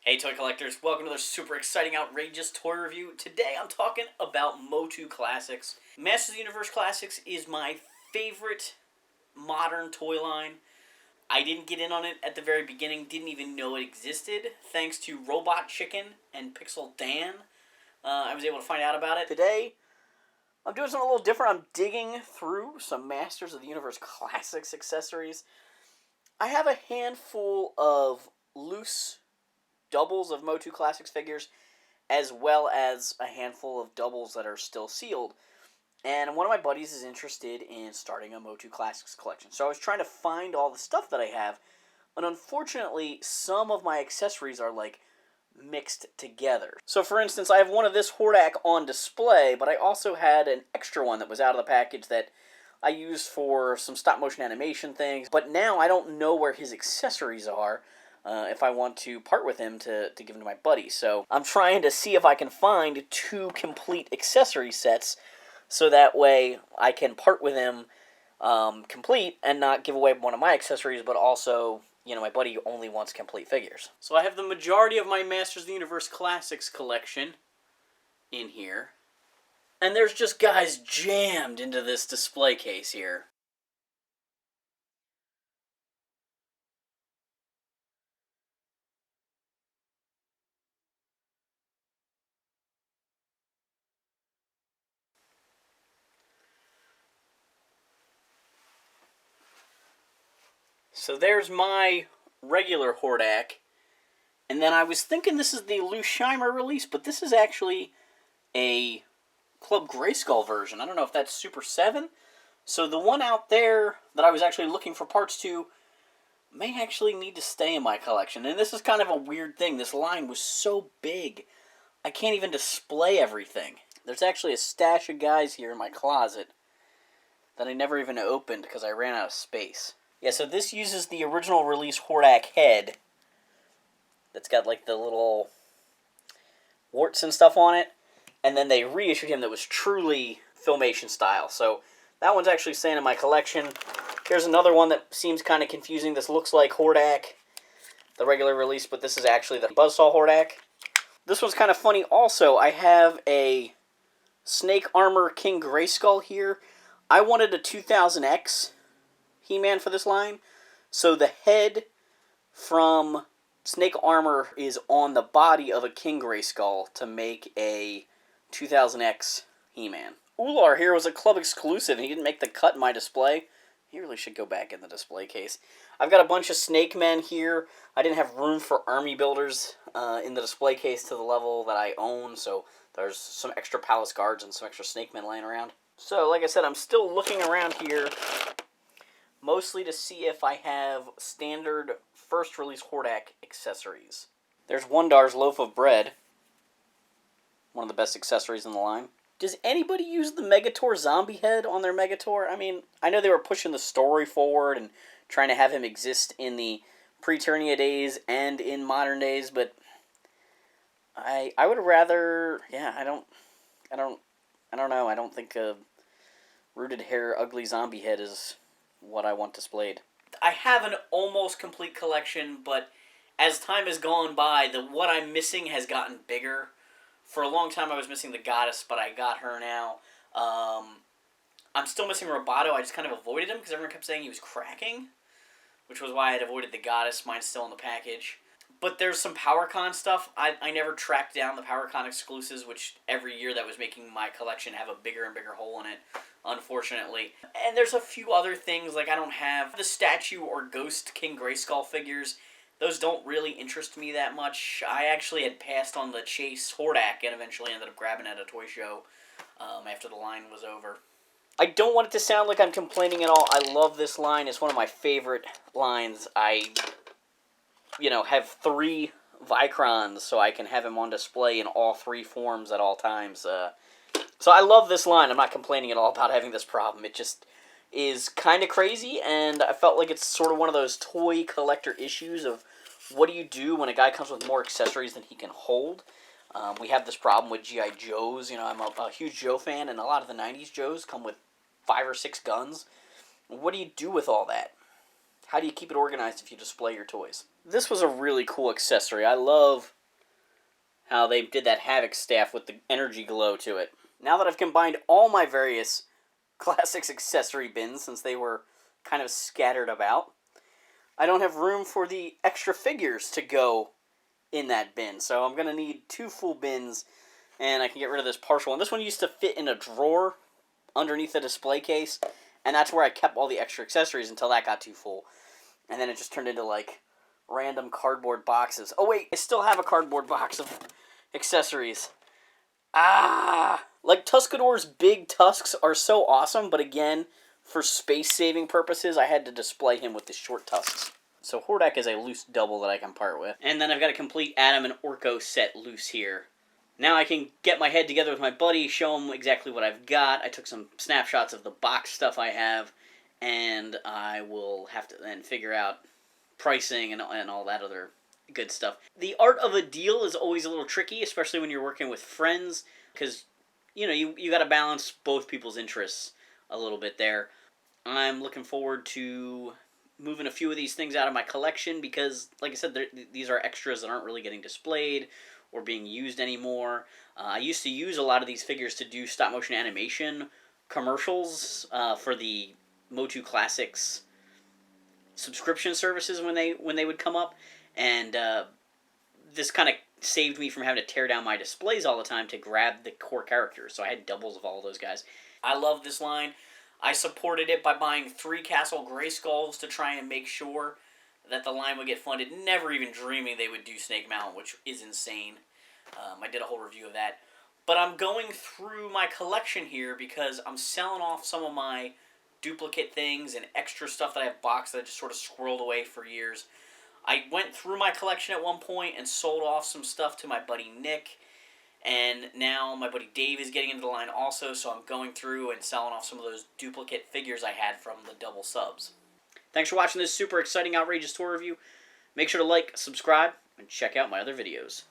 Hey toy collectors, welcome to another super exciting, outrageous toy review. Today I'm talking about MOTU Classics. Masters of the Universe Classics is my favorite modern toy line. I didn't get in on it at the very beginning, didn't even know it existed. Thanks to Robot Chicken and Pixel Dan, I was able to find out about it. Today, I'm doing something a little different. I'm digging through some Masters of the Universe Classics accessories. I have a handful of loose doubles of MOTU Classics figures, as well as a handful of doubles that are still sealed. And one of my buddies is interested in starting a MOTU Classics collection. So I was trying to find all the stuff that I have, and unfortunately, some of my accessories are like mixed together. So for instance, I have one of this Hordak on display, but I also had an extra one that was out of the package that I used for some stop motion animation things. But now I don't know where his accessories are. If I want to part with him to give him to my buddy. So I'm trying to see if I can find two complete accessory sets so that way I can part with him complete and not give away one of my accessories, but also, you know, my buddy only wants complete figures. So I have the majority of my Masters of the Universe Classics collection in here. And there's just guys jammed into this display case here. So there's my regular Hordak. And then I was thinking this is the Lou Scheimer release, but this is actually a Club Grayskull version. I don't know if that's Super 7. So the one out there that I was actually looking for parts to may actually need to stay in my collection. And this is kind of a weird thing. This line was so big, I can't even display everything. There's actually a stash of guys here in my closet that I never even opened because I ran out of space. Yeah, so this uses the original release Hordak head that's got like the little warts and stuff on it. And then they reissued him that was truly Filmation style. So that one's actually staying in my collection. Here's another one that seems kind of confusing. This looks like Hordak, the regular release, but this is actually the Buzzsaw Hordak. This one's kind of funny also. I have a Snake Armor King Grayskull here. I wanted a 2000X He-Man for this line. So the head from Snake Armor is on the body of a King Grayskull to make a 2000X He-Man. Ular here was a club exclusive, and he didn't make the cut in my display. He really should go back in the display case. I've got a bunch of Snake Men here. I didn't have room for army builders in the display case to the level that I own, so there's some extra Palace Guards and some extra Snake Men laying around. So, like I said, I'm still looking around here, mostly to see if I have standard first release Hordak accessories. There's Wondar's Loaf of Bread, one of the best accessories in the line. Does anybody use the Megator zombie head on their Megator? I mean, I know they were pushing the story forward and trying to have him exist in the pre-Eternia days and in modern days, but I would rather, yeah, I don't know. I don't think a rooted hair ugly zombie head is what I want displayed. I have an almost complete collection, but as time has gone by, what I'm missing has gotten bigger. For a long time, I was missing the Goddess, but I got her now. I'm still missing Roboto. I just kind of avoided him because everyone kept saying he was cracking, which was why I had avoided the Goddess. Mine's still in the package. But there's some PowerCon stuff. I never tracked down the PowerCon exclusives, which every year that was making my collection have a bigger and bigger hole in it, unfortunately. And there's a few other things, like I don't have the statue or Ghost King Grayskull figures. Those don't really interest me that much. I actually had passed on the Chase Hordak and eventually ended up grabbing it at a toy show after the line was over. I don't want it to sound like I'm complaining at all. I love this line. It's one of my favorite lines. I, have 3 Vicrons, so I can have him on display in all 3 forms at all times. So I love this line. I'm not complaining at all about having this problem. It just is kind of crazy, and I felt like it's sort of one of those toy collector issues of what do you do when a guy comes with more accessories than he can hold. We have this problem with G.I. Joes. I'm a huge Joe fan, and a lot of the 90s Joes come with 5 or 6 guns. What do you do with all that? How do you keep it organized if you display your toys? This was a really cool accessory. I love how they did that Havoc staff with the energy glow to it. Now that I've combined all my various Classics accessory bins, since they were kind of scattered about, I don't have room for the extra figures to go in that bin. So I'm going to need 2 full bins, and I can get rid of this partial one. This one used to fit in a drawer underneath the display case, and that's where I kept all the extra accessories until that got too full. And then it just turned into, like, random cardboard boxes. Oh, wait, I still have a cardboard box of accessories. Like, Tuscador's big tusks are so awesome, but again, for space-saving purposes, I had to display him with the short tusks. So Hordak is a loose double that I can part with. And then I've got a complete Adam and Orko set loose here. Now I can get my head together with my buddy, show him exactly what I've got. I took some snapshots of the box stuff I have, and I will have to then figure out pricing and all that other good stuff. The art of a deal is always a little tricky, especially when you're working with friends, because, you know, you got to balance both people's interests a little bit there. I'm looking forward to moving a few of these things out of my collection because, like I said, these are extras that aren't really getting displayed or being used anymore. I used to use a lot of these figures to do stop-motion animation commercials for the MOTU Classics subscription services when they would come up, and this kind of saved me from having to tear down my displays all the time to grab the core characters, so I had doubles of all of those guys. I love this line. I supported it by buying 3 Castle Grayskulls to try and make sure that the line would get funded, never even dreaming they would do Snake Mountain, which is insane. I did a whole review of that. But I'm going through my collection here because I'm selling off some of my duplicate things and extra stuff that I have boxed that I just sort of squirreled away for years. I went through my collection at one point and sold off some stuff to my buddy Nick, and now my buddy Dave is getting into the line also, so I'm going through and selling off some of those duplicate figures I had from the double subs. Thanks for watching this super exciting, outrageous tour review. Make sure to like, subscribe, and check out my other videos.